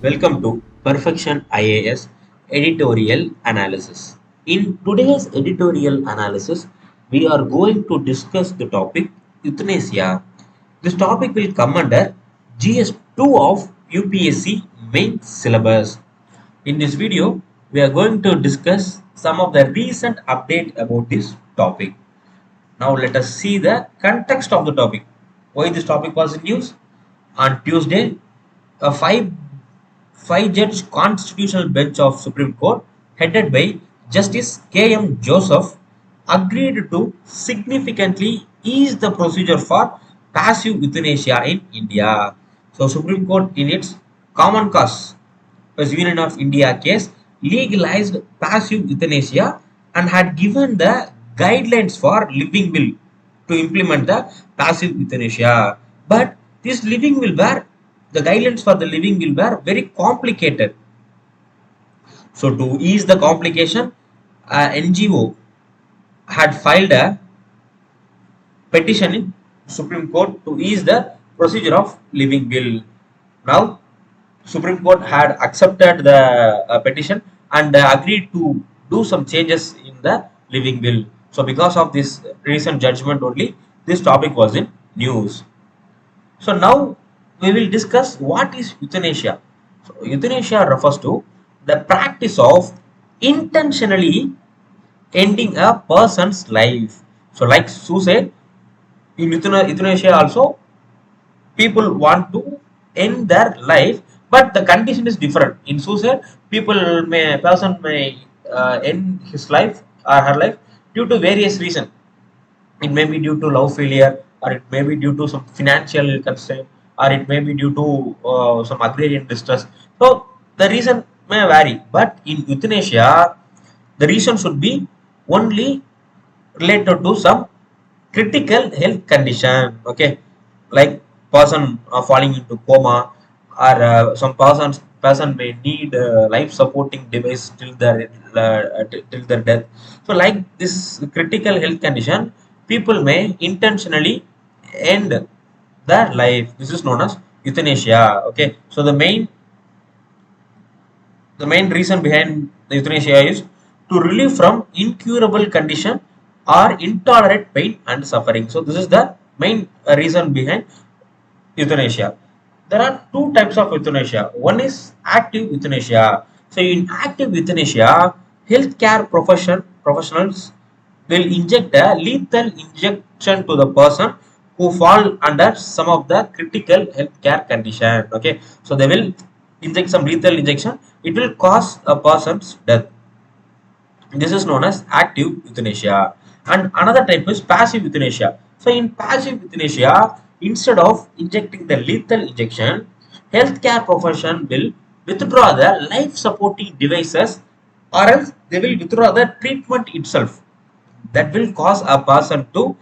Welcome to Perfection IAS Editorial Analysis. In today's editorial analysis, we are going to discuss the topic euthanasia. This topic will come under GS2 of UPSC main syllabus. In this video, we are going to discuss some of the recent update about this topic. Now let us see the context of the topic. Why this topic was in news? On Tuesday, a five-judge constitutional bench of Supreme Court, headed by Justice K.M. Joseph, agreed to significantly ease the procedure for passive euthanasia in India. So, Supreme Court, in its common cause as Union of India case, legalized passive euthanasia and had given the guidelines for living will to implement the passive euthanasia. But this living will were the guidelines for the living will were very complicated. So to ease the complication, NGO had filed a petition in Supreme Court to ease the procedure of living will. Now Supreme Court had accepted the petition and agreed to do some changes in the living will. So because of this recent judgment only, this topic was in news. So now we will discuss what is euthanasia. So euthanasia refers to the practice of intentionally ending a person's life. So like suicide, in euthanasia also people want to end their life, but the condition is different. In suicide, person may end his life or her life due to various reasons. It may be due to love failure, or it may be due to some financial constraint, or it may be due to some agrarian distress. So the reason may vary, but in euthanasia, the reason should be only related to some critical health condition. Okay, like person falling into coma, or some person may need life supporting device till their death. So like this critical health condition, people may intentionally end their life. This is known as euthanasia. Okay, so the main reason behind the euthanasia is to relieve from incurable condition or intolerant pain and suffering. So this is the main reason behind euthanasia. There are two types of euthanasia. One is active euthanasia. So in active euthanasia, healthcare professionals will inject a lethal injection to the person who fall under some of the critical healthcare condition. Okay, so they will inject some lethal injection. It will cause a person's death. This is known as active euthanasia. And another type is passive euthanasia. So in passive euthanasia, instead of injecting the lethal injection, healthcare profession will withdraw the life supporting devices, or else they will withdraw the treatment itself that will cause a person to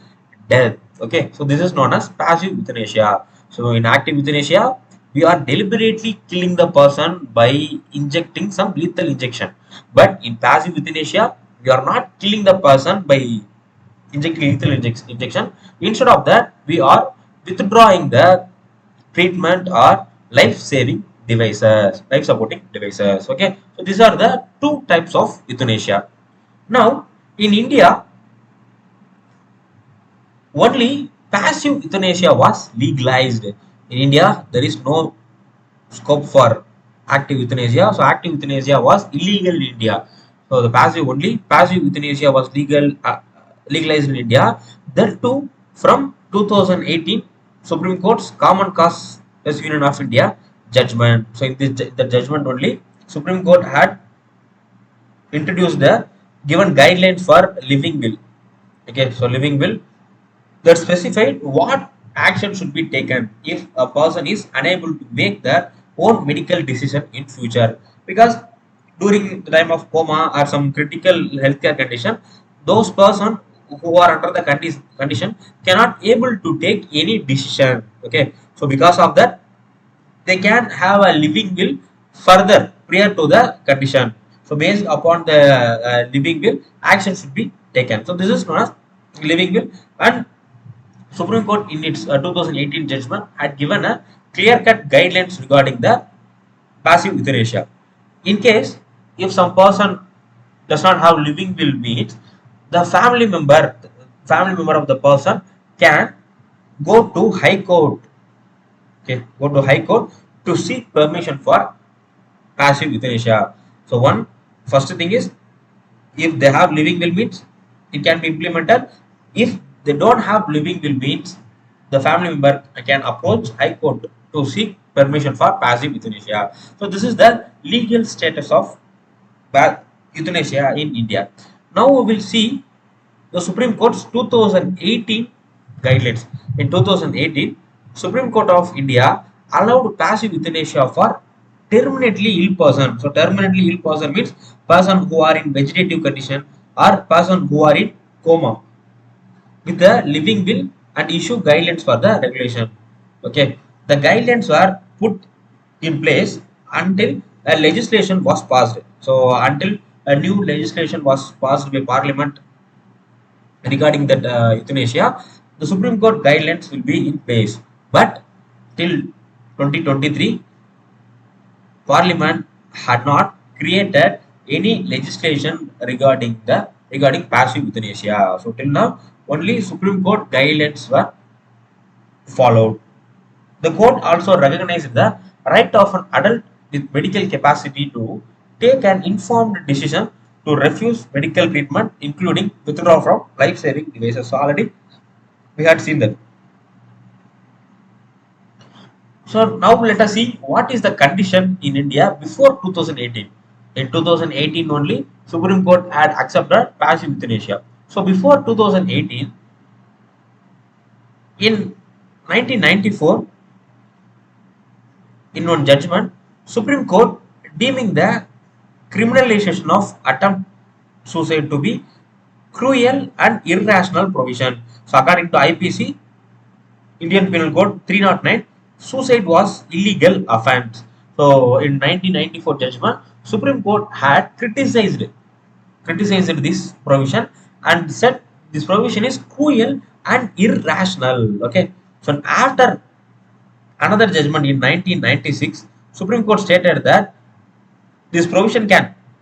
death. Okay, so this is known as passive euthanasia. So in active euthanasia, we are deliberately killing the person by injecting some lethal injection. But in passive euthanasia, we are not killing the person by injecting lethal injection. Instead of that, we are withdrawing the treatment or life-saving devices, life-supporting devices. Okay, so these are the two types of euthanasia. Now, in India, only passive euthanasia was legalized. In India, there is no scope for active euthanasia. So active euthanasia was illegal in India. So the passive euthanasia was legalized in India. That too from 2018 Supreme Court's Common Cause as Union of India judgment. So in the judgment only, Supreme Court had introduced the given guidelines for living will. Okay, so living will that specified what action should be taken if a person is unable to make their own medical decision in future, because during the time of coma or some critical healthcare condition, those person who are under the condition cannot able to take any decision. Okay, so because of that, they can have a living will further prior to the condition. So based upon the living will, action should be taken. So this is known as living will. And Supreme Court in its 2018 judgment had given a clear-cut guidelines regarding the passive euthanasia. In case if some person does not have living will means the family member of the person can go to high court. Okay, go to high court to seek permission for passive euthanasia. So one first thing is if they have living will means it can be implemented. If they don't have living will means the family member can approach high court to seek permission for passive euthanasia. So this is the legal status of euthanasia in India. Now we will see the Supreme Court's 2018 guidelines. In 2018, Supreme Court of India allowed passive euthanasia for terminally ill person. So terminally ill person means person who are in vegetative condition or person who are in coma with the living will and issue guidelines for the regulation. Okay, the guidelines were put in place until a legislation was passed. So until a new legislation was passed by Parliament regarding that euthanasia, the Supreme Court guidelines will be in place. But till 2023, Parliament had not created any legislation regarding passive euthanasia. So till now, only Supreme Court guidelines were followed. The court also recognized the right of an adult with medical capacity to take an informed decision to refuse medical treatment, including withdraw from life-saving devices. So already we had seen that. So now let us see what is the condition in India before 2018. In 2018 only, Supreme Court had accepted passive euthanasia. So before 2018, in 1994, in one judgment, Supreme Court deeming the criminalization of attempt suicide to be cruel and irrational provision. So according to IPC, Indian Penal Code 309, suicide was illegal offence. So in 1994 judgment, Supreme Court had criticized this provision and said this provision is cruel and irrational. Okay. So after another judgment in 1996, Supreme Court stated that this provision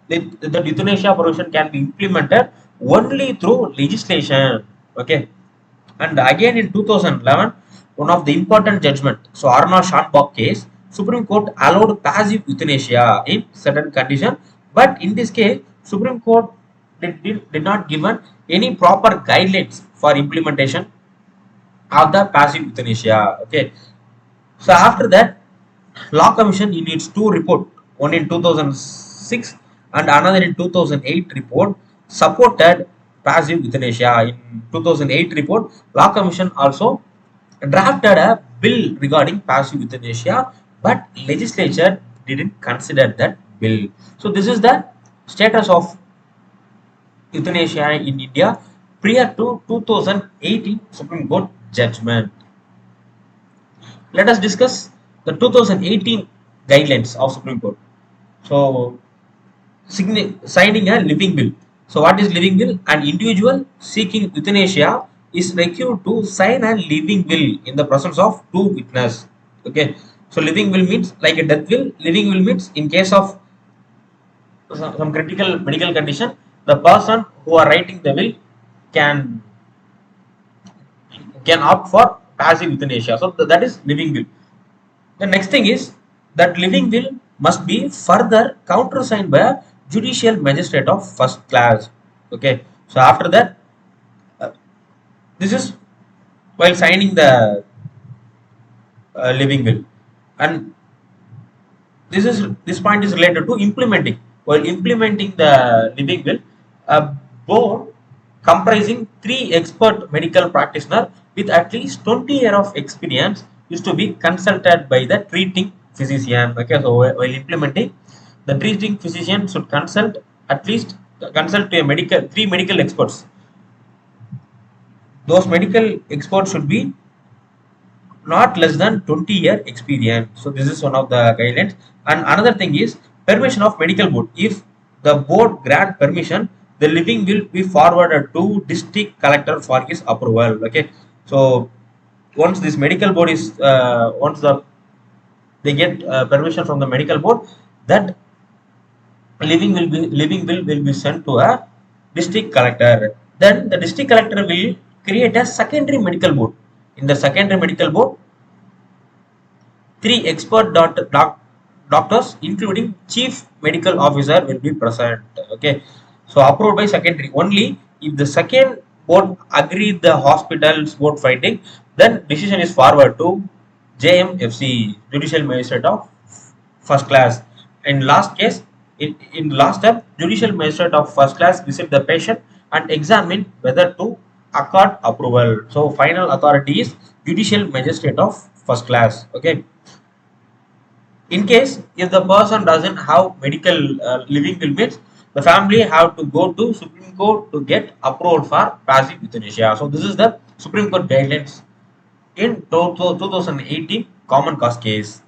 the euthanasia provision can be implemented only through legislation. Okay. And again in 2011, one of the important judgment, so Arna Schanbach case, Supreme Court allowed passive euthanasia in certain condition, but in this case, Supreme Court did not given any proper guidelines for implementation of the passive euthanasia. Okay. So after that, Law Commission in its two report, one in 2006 and another in 2008 report, supported passive euthanasia. In 2008 report, Law Commission also drafted a bill regarding passive euthanasia, but legislature didn't consider that bill. So this is the status of euthanasia in India prior to 2018 Supreme Court judgment. Let us discuss the 2018 guidelines of Supreme Court. So, signing a living will. So, what is living will? An individual seeking euthanasia is required to sign a living will in the presence of two witnesses. Okay. So, living will means like a death will. Living will means in case of some critical medical condition, the person who are writing the will can opt for passive euthanasia. So that is living will. The next thing is that living will must be further countersigned by a judicial magistrate of first class. Okay. So after that, this is while signing the living will, and this point is related to implementing. While implementing the living will, a board comprising 3 expert medical practitioners with at least 20 years of experience is to be consulted by the treating physician. Okay, so while implementing, the treating physician should consult to a three medical experts. Those medical experts should be not less than 20-year experience. So this is one of the guidelines. And another thing is permission of medical board. If the board grant permission, the living will be forwarded to district collector for his approval. Okay. So once this medical board is once the they get permission from the medical board, that living will be sent to a district collector. Then the district collector will create a secondary medical board. In the secondary medical board, three expert doctors, including chief medical officer, will be present. Okay, so approved by secondary. Only if the second board agree the hospital's board finding, then decision is forward to JMFC, Judicial Magistrate of First Class. In last case, in last step, Judicial Magistrate of First Class visit the patient and examine whether to accord approval. So final authority is Judicial Magistrate of First Class. Okay, in case if the person doesn't have medical living will means, the family have to go to Supreme Court to get approved for passive euthanasia. So this is the Supreme Court guidelines in 2018 common cause case.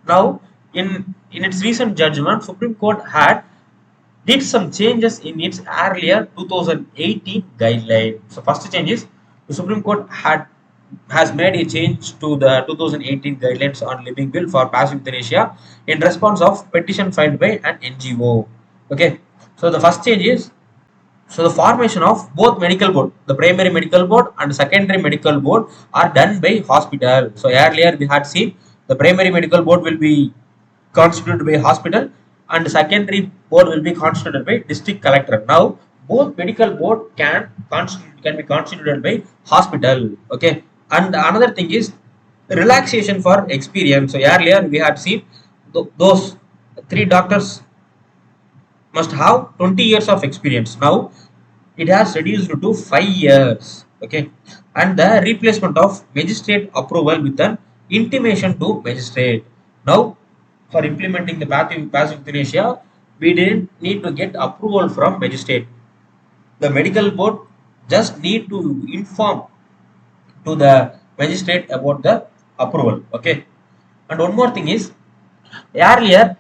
Now in its recent judgment, Supreme Court had did some changes in its earlier 2018 guideline. So first change is the Supreme Court has made a change to the 2018 guidelines on living will for passive euthanasia in response of petition filed by an NGO. Okay, so the first change is, so the formation of both medical board, the primary medical board and secondary medical board, are done by hospital. So earlier we had seen the primary medical board will be constituted by hospital and secondary board will be constituted by district collector. Now both medical board can be constituted by hospital. Okay, and another thing is relaxation for experience. So earlier we had seen those three doctors must have 20 years of experience. Now it has reduced to 5 years. Okay, and the replacement of magistrate approval with an intimation to magistrate. Now for implementing the passive euthanasia, we didn't need to get approval from magistrate. The medical board just need to inform to the magistrate about the approval. Okay, and one more thing is, earlier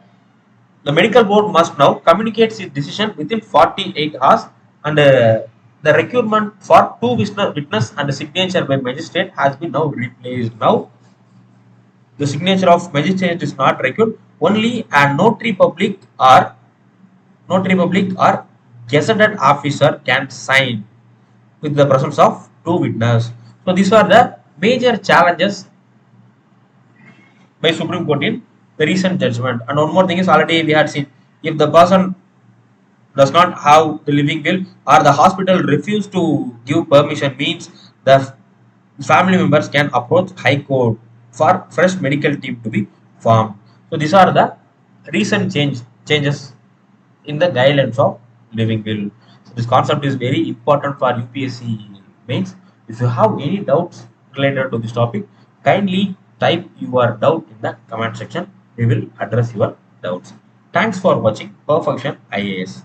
the medical board must now communicate its decision within 48 hours, and the requirement for two witness and the signature by magistrate has been now replaced. Now the signature of magistrate is not required. Only a notary public or gazetted officer can sign with the presence of two witnesses. So these are the major challenges by Supreme Court in the recent judgment. And one more thing is, already we had seen, if the person does not have the living will or the hospital refuse to give permission, means the family members can approach High Court for fresh medical team to be formed. So these are the recent changes in the guidelines of living will. So this concept is very important for UPSC mains. If you have any doubts related to this topic, kindly type your doubt in the comment section. We will address your doubts. Thanks for watching Perfection IAS.